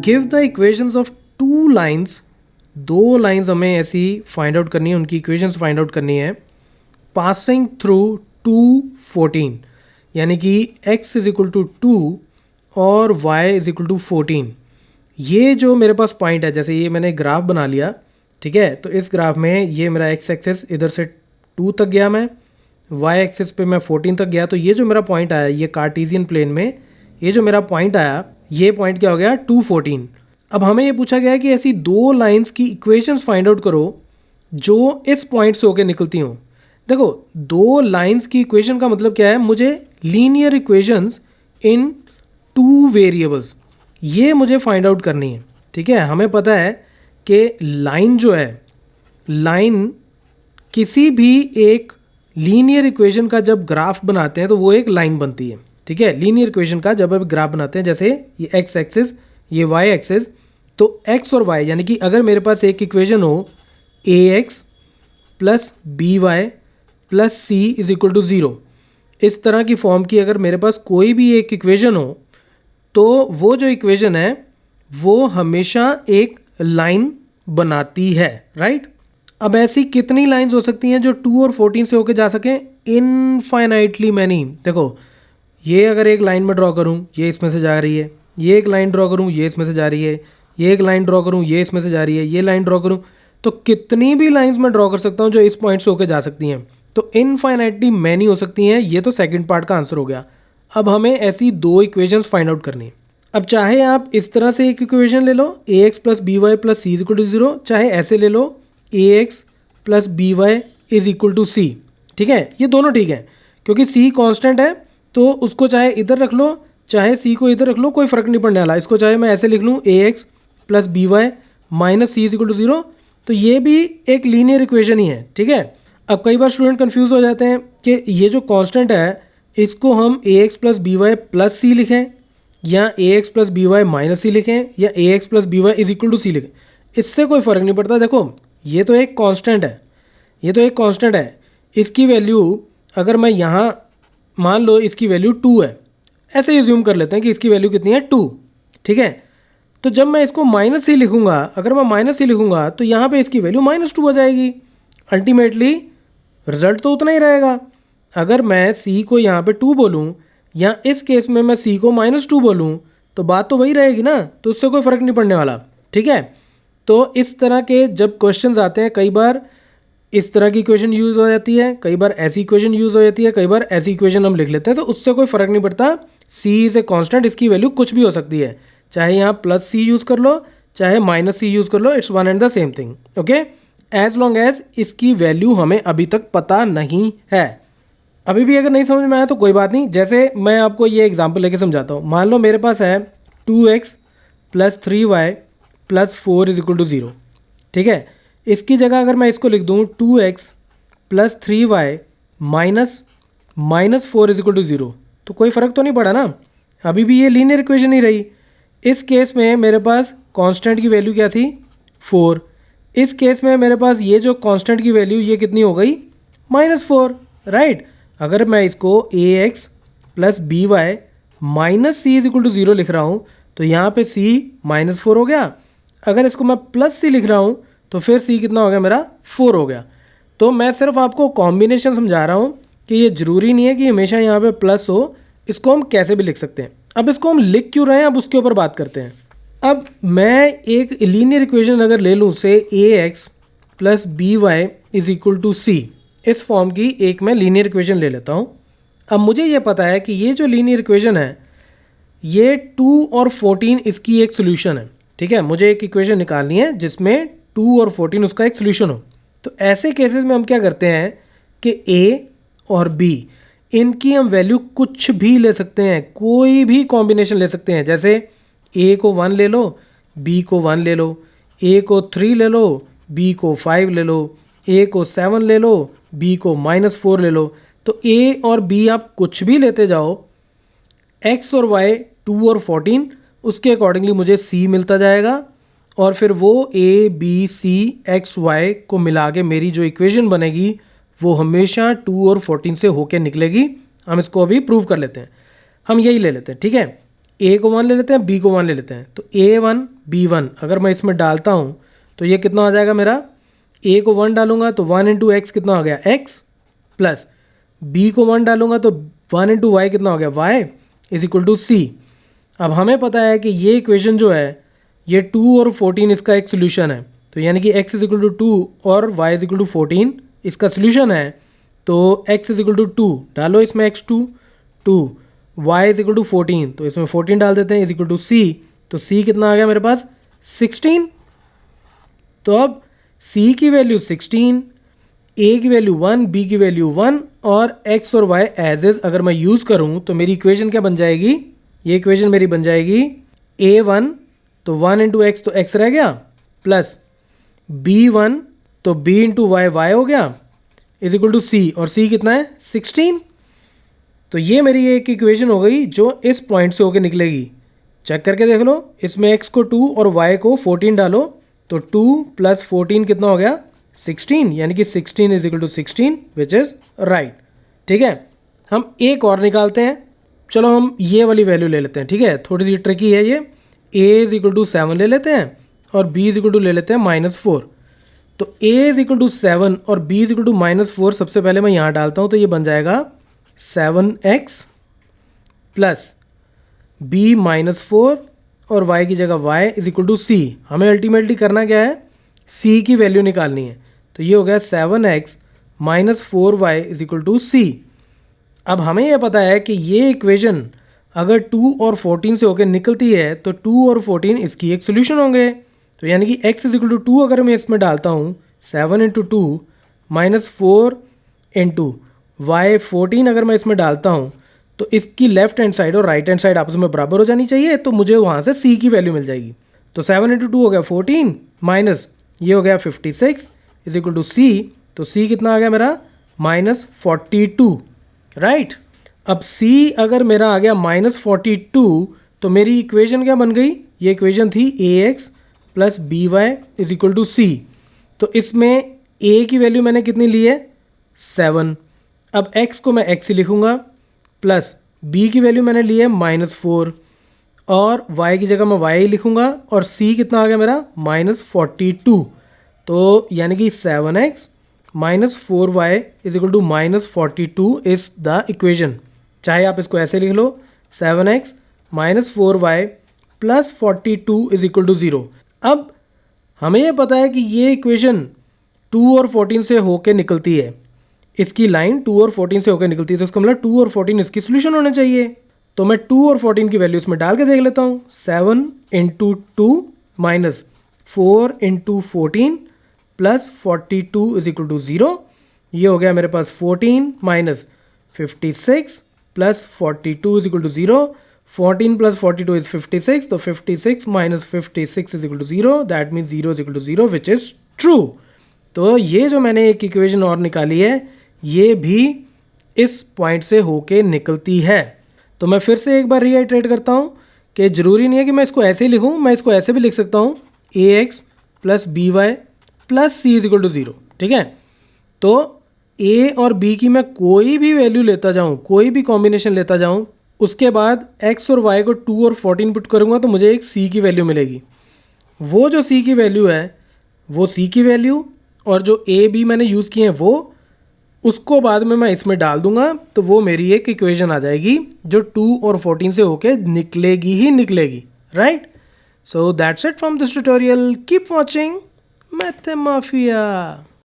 Give the equations of two lines, दो lines हमें ऐसी फाइंड आउट करनी है, उनकी इक्वेशंस फाइंड आउट करनी है, पासिंग थ्रू 2, 14, यानी कि x इज इक्वल टू 2 और y इज इक्वल टू 14। ये जो मेरे पास पॉइंट है, जैसे ये मैंने ग्राफ बना लिया, ठीक है, तो इस ग्राफ में ये मेरा x एक्सिस इधर से 2 तक गया, मैं y एक्सिस पे मैं 14 तक गया, तो ये जो मेरा पॉइंट आया, ये कार्टेशियन प्लेन में ये जो मेरा पॉइंट आया, ये पॉइंट क्या हो गया 2, 14। अब हमें ये पूछा गया है कि ऐसी दो लाइंस की इक्वेशंस फाइंड आउट करो जो इस पॉइंट से होकर निकलती हों। देखो, दो लाइंस की इक्वेशन का मतलब क्या है, मुझे लीनियर इक्वेशंस इन टू वेरिएबल्स ये मुझे फाइंड आउट करनी है, ठीक है। हमें पता है कि लाइन जो है, लाइन किसी भी एक लीनियर इक्वेशन का जब ग्राफ बनाते हैं तो वो एक लाइन बनती है, ठीक है। लीनियर इक्वेशन का जब आप ग्राफ बनाते हैं, जैसे ये एक्स एक्सिस, ये वाई एक्सिस, तो एक्स और वाई, यानी कि अगर मेरे पास एक इक्वेशन हो a x plus B Y plus C is equal to 0, इस तरह की फॉर्म की अगर मेरे पास कोई भी एक इक्वेशन हो, तो वो जो इक्वेशन है वो हमेशा एक लाइन बनाती है, राइट। अब ऐसी कितनी लाइंस हो सकती हैं जो 2 और 14 से होके जा सकें? Infinitely many. देखो, ये अगर एक लाइन में ड्रॉ करूँ, ये इसमें से जा रही है, ये एक लाइन ड्रॉ करूँ, ये इसमें से जा रही है, ये एक लाइन ड्रॉ करूँ, ये इसमें से जा रही है, ये लाइन ड्रॉ करूँ, तो कितनी भी लाइंस मैं ड्रॉ कर सकता हूँ जो इस पॉइंट से होकर जा सकती हैं। तो इनफाइनाइटली मैनी हो सकती हैं। ये तो सेकंड पार्ट का आंसर हो गया। अब हमें ऐसी दो इक्वेशंस फाइंड आउट करनी है। अब चाहे आप इस तरह से एक इक्वेशन ले लो, a x plus B Y plus C is equal to 0, चाहे ऐसे ले लो, a x plus B y is equal to c, ठीक है। ये दोनों ठीक है क्योंकि सी कांस्टेंट है, तो उसको चाहे इधर रख लो चाहे सी को इधर रख लो, कोई फ़र्क नहीं पड़ने वाला। इसको चाहे मैं ऐसे लिख लूँ, a x plus B y minus c is equal to 0, तो ये भी एक लीनियर इक्वेशन ही है, ठीक है। अब कई बार स्टूडेंट कंफ्यूज हो जाते हैं कि ये जो कांस्टेंट है इसको हम a x plus B Y plus c लिखें या a x plus B y minus c लिखें या a x plus B y is equal to c लिखें, इससे कोई फ़र्क नहीं पड़ता। देखो, ये तो एक कांस्टेंट है, ये तो एक कांस्टेंट है। इसकी वैल्यू अगर मैं यहाँ मान लो इसकी वैल्यू 2 है, ऐसे ही ज्यूम कर लेते हैं कि इसकी वैल्यू कितनी है 2, ठीक है। तो जब मैं इसको माइनस सी लिखूंगा, अगर मैं माइनस सी लिखूंगा तो यहाँ पे इसकी वैल्यू -2 हो जाएगी। अल्टीमेटली रिजल्ट तो उतना ही रहेगा। अगर मैं सी को यहाँ पे 2 बोलूँ या इस केस में मैं सी को -2 बोलूँ तो बात तो वही रहेगी ना, तो उससे कोई फ़र्क नहीं पड़ने वाला, ठीक है। तो इस तरह के जब क्वेश्चंस आते हैं, कई बार इस तरह की इक्वेशन यूज़ हो जाती है, कई बार ऐसी इक्वेशन यूज़ हो जाती है, कई बार ऐसी इक्वेशन हम लिख लेते हैं, तो उससे कोई फ़र्क नहीं पड़ता। सी इज़ ए कॉन्स्टेंट, इसकी वैल्यू कुछ भी हो सकती है, चाहे यहाँ प्लस सी यूज़ कर लो चाहे माइनस सी यूज़ कर लो, it's one and the same thing, okay, as long as इसकी वैल्यू हमें अभी तक पता नहीं है। अभी भी अगर नहीं समझ में आया तो कोई बात नहीं, जैसे मैं आपको ये एग्जांपल लेके समझाता हूँ। मान लो मेरे पास है 2x plus 3y plus 4 is equal to 0, ठीक है। इसकी जगह अगर मैं इसको लिख दूँ 2x plus 3y minus 4 is equal to 0, तो कोई फ़र्क तो नहीं पड़ा ना, अभी भी ये लीनियर इक्वेशन ही रही। इस केस में मेरे पास कांस्टेंट की वैल्यू क्या थी 4, इस केस में मेरे पास ये जो कांस्टेंट की वैल्यू ये कितनी हो गई -4, राइट। अगर मैं इसको a x plus B y minus c is equal to 0 लिख रहा हूँ तो यहाँ पे c -4 हो गया। अगर इसको मैं प्लस सी लिख रहा हूँ तो फिर c कितना हो गया मेरा 4 हो गया। तो मैं सिर्फ आपको कॉम्बिनेशन समझा रहा हूँ कि ये ज़रूरी नहीं है कि हमेशा यहाँ पे प्लस हो, इसको हम कैसे भी लिख सकते हैं। अब इसको हम लिख क्यों रहे हैं, अब उसके ऊपर बात करते हैं। अब मैं एक लीनियर इक्वेशन अगर ले लूँ से a x plus B y is equal to c, इस फॉर्म की एक मैं लीनियर इक्वेशन ले लेता हूँ। अब मुझे ये पता है कि ये जो लीनियर इक्वेशन है ये 2 और 14 इसकी एक सोल्यूशन है, ठीक है। मुझे एक इक्वेशन निकालनी है जिसमें 2 और 14 उसका एक सोल्यूशन हो। तो ऐसे केसेस में हम क्या करते हैं कि ए और बी इनकी हम वैल्यू कुछ भी ले सकते हैं, कोई भी कॉम्बिनेशन ले सकते हैं। जैसे ए को 1 ले लो, बी को 1 ले लो, ए को 3 ले लो, बी को 5 ले लो, ए को 7 ले लो, बी को -4 ले लो। तो ए और बी आप कुछ भी लेते जाओ, एक्स और वाई 2 और 14 उसके अकॉर्डिंगली मुझे सी मिलता जाएगा, और फिर वो A B C X Y को मिला के मेरी जो इक्वेशन बनेगी वो हमेशा 2 और 14 से होके निकलेगी। हम इसको अभी प्रूव कर लेते हैं, हम यही ले लेते हैं, ठीक है। ए को 1 ले लेते हैं, बी को 1 ले लेते हैं, तो A1 B1 अगर मैं इसमें डालता हूँ तो ये कितना आ जाएगा मेरा, ए को 1 डालूंगा तो 1 इंटू एक्स कितना हो गया x, प्लस बी को 1 डालूंगा तो 1 इंटू वाई कितना हो गया y इज इक्वल टू सी। अब हमें पता है कि ये इक्वेशन जो है ये 2 और 14 इसका एक सोल्यूशन है, तो यानी कि x इज इक्वल टू 2 और y इज इक्वल टू 14 इसका सोल्यूशन है। तो x इज इक्वल टू 2 डालो इसमें, x2 y is equal to 14, तो इसमें 14 डाल देते हैं, इज इक्वल टू c, तो c कितना आ गया मेरे पास 16। तो अब c की वैल्यू 16, a की वैल्यू 1, b की वैल्यू 1 और x और y एज इज अगर मैं यूज़ करूं तो मेरी इक्वेशन क्या बन जाएगी, ये इक्वेशन मेरी बन जाएगी a1 तो 1 इंटू एक्स तो x रह गया, प्लस b1 तो b इंटू वाई y हो गया, इज इक्वल टू c, और c कितना है 16। तो ये मेरी एक इक्वेशन हो गई जो इस पॉइंट से होकर निकलेगी। चेक करके देख लो, इसमें x को 2 और y को 14 डालो तो 2 प्लस 14 कितना हो गया 16, यानी कि 16 is equal to 16 which is right. ठीक है, हम एक और निकालते हैं। चलो हम ये वाली वैल्यू ले लेते हैं, ठीक है, थोड़ी सी ट्रिकी है ये। a इज इक्वल टू 7 ले लेते हैं और b इज इक्वल टू ले लेते हैं -4। तो a इज इक्वल टू 7 और b इज इक्वल टू -4 सबसे पहले मैं यहाँ डालता हूँ, तो ये बन जाएगा 7x प्लस b -4 और y की जगह y is equal to c। हमें अल्टीमेटली करना क्या है, c की वैल्यू निकालनी है, तो ये हो गया 7x -4y is equal to c। अब हमें यह पता है कि ये इक्वेशन अगर 2 और 14 से होकर निकलती है तो 2 और 14 इसकी एक सोल्यूशन होंगे। तो यानी कि x इज इक्वल टू 2 अगर मैं इसमें डालता हूँ, 7 इंटू 2 -4 इंटू वाई 14 अगर मैं इसमें डालता हूँ, तो इसकी लेफ्ट हैंड साइड और राइट हैंड साइड आपस में बराबर हो जानी चाहिए, तो मुझे वहाँ से c की वैल्यू मिल जाएगी। तो 7 इंटू 2 हो गया 14 माइनस ये हो गया 56 इज इक्वल टू c, तो c कितना आ गया मेरा -42, राइट। अब c अगर मेरा आ गया -42 तो मेरी इक्वेशन क्या बन गई, ये इक्वेशन थी ax plus B y is equal to c. तो इसमें a की वैल्यू मैंने कितनी ली है 7, अब x को मैं x ही लिखूँगा, प्लस b की वैल्यू मैंने ली है -4 और y की जगह मैं y ही लिखूँगा, और c कितना आ गया मेरा -42। तो यानी कि 7x -4y is equal to -42 is the equation. चाहे आप इसको ऐसे लिख लो, 7x -4y plus 42 is equal to 0। अब हमें यह पता है कि ये इक्वेशन 2 और 14 से होके निकलती है, इसकी लाइन 2 और 14 से होकर निकलती है, तो इसका मतलब 2 और 14 इसकी सोल्यूशन होने चाहिए। तो मैं 2 और 14 की वैल्यूज में डाल के देख लेता हूँ, 7 into 2 minus 4 into 14 plus 42 is equal to 0। ये हो गया मेरे पास 14 minus 56 plus 42 is equal to 0। 14 plus 42 is 56, तो 56 minus 56 is equal to 0, that means 0 is equal to 0 which is true. तो ये जो मैंने एक इक्वेशन और निकाली है ये भी इस पॉइंट से होके निकलती है। तो मैं फिर से एक बार रीआइट्रेट करता हूँ कि ज़रूरी नहीं है कि मैं इसको ऐसे ही लिखूँ, मैं इसको ऐसे भी लिख सकता हूँ ax plus B Y plus C is equal to 0, ठीक है। तो a और b की मैं कोई भी वैल्यू लेता जाऊँ, कोई भी कॉम्बिनेशन लेता जाऊँ, उसके बाद x और y को 2 और 14 पुट करूँगा तो मुझे एक c की वैल्यू मिलेगी। वो जो c की वैल्यू है वो c की वैल्यू और जो a b मैंने यूज़ किए हैं वो, उसको बाद में मैं इसमें डाल दूंगा, तो वो मेरी एक इक्वेशन आ जाएगी जो 2 और 14 से होके निकलेगी ही निकलेगी, right. So that's it from this tutorial, keep watching मैथमाफिया।